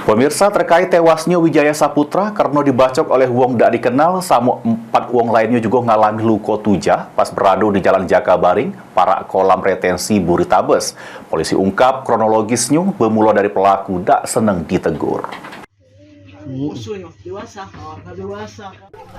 Pemirsa, terkait tewasnya Wijaya Saputra karena dibacok oleh wong dak dikenal, sama 4 wong lainnya juga ngalami luka tujah pas beradu di Jalan Jakabaring, para kolam retensi Buritabes. Polisi ungkap kronologisnya bermula dari pelaku dak seneng ditegur.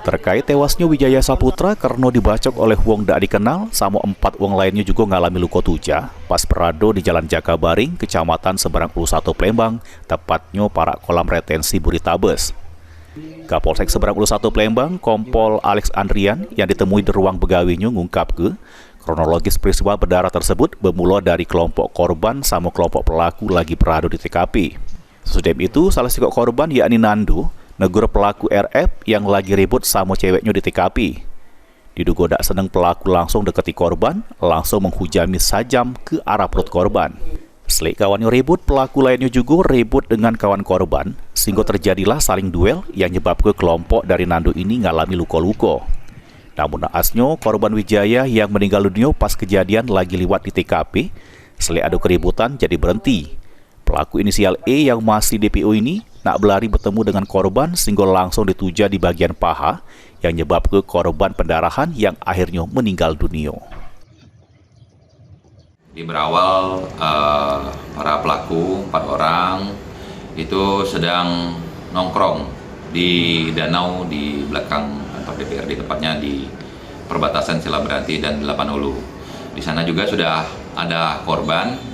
Terkait tewasnya Wijaya Saputra karena dibacok oleh wong dak dikenal, sama 4 wong lainnya juga ngalami luka tujah pas berado di Jalan Jakabaring, Kecamatan Seberang Ulu 1 Palembang, tepatnya para kolam retensi Buritabes. Kapolsek Seberang Ulu 1 Palembang, Kompol Alex Andrian yang ditemui di ruang begawinya ngungkap ke kronologis peristiwa berdarah tersebut bermula dari kelompok korban sama kelompok pelaku lagi beradu di TKP. Sesudah itu, salah satu korban yakni Nando negur pelaku RF yang lagi ribut sama ceweknya di TKP. Diduga tak seneng pelaku langsung deketi korban, langsung menghujami sajam ke arah perut korban. Setelah kawannya ribut, pelaku lainnya juga ribut dengan kawan korban, sehingga terjadilah saling duel yang menyebabkan kelompok dari Nando ini ngalami luka-luka. Namun naasnya, korban Wijaya yang meninggal dunia pas kejadian lagi liwat di TKP, setelah ada keributan jadi berhenti. Pelaku inisial E yang masih DPO ini nak berlari bertemu dengan korban sehingga langsung dituja di bagian paha yang menyebabkan korban pendarahan yang akhirnya meninggal dunia. Di berawal para pelaku 4 orang itu sedang nongkrong di danau di belakang kantor DPRD, tepatnya di perbatasan Cilaberati dan 8 Hulu. Di sana juga sudah ada korban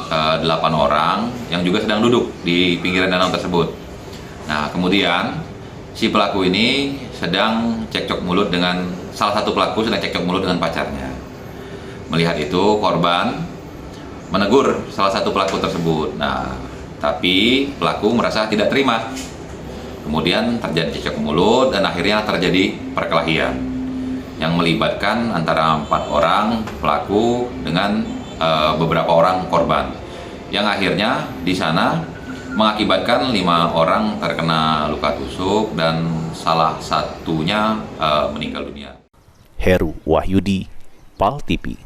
8 orang yang juga sedang duduk di pinggiran danau tersebut. Nah, kemudian si pelaku ini sedang cekcok mulut dengan salah satu pelaku sedang cekcok mulut dengan pacarnya. Melihat itu, korban menegur salah satu pelaku tersebut. Nah, tapi pelaku merasa tidak terima. Kemudian terjadi cekcok mulut dan akhirnya terjadi perkelahian yang melibatkan antara 4 orang pelaku dengan beberapa orang korban, yang akhirnya di sana mengakibatkan 5 orang terkena luka tusuk dan salah satunya meninggal dunia. Heru Wahyudi, PAL TV.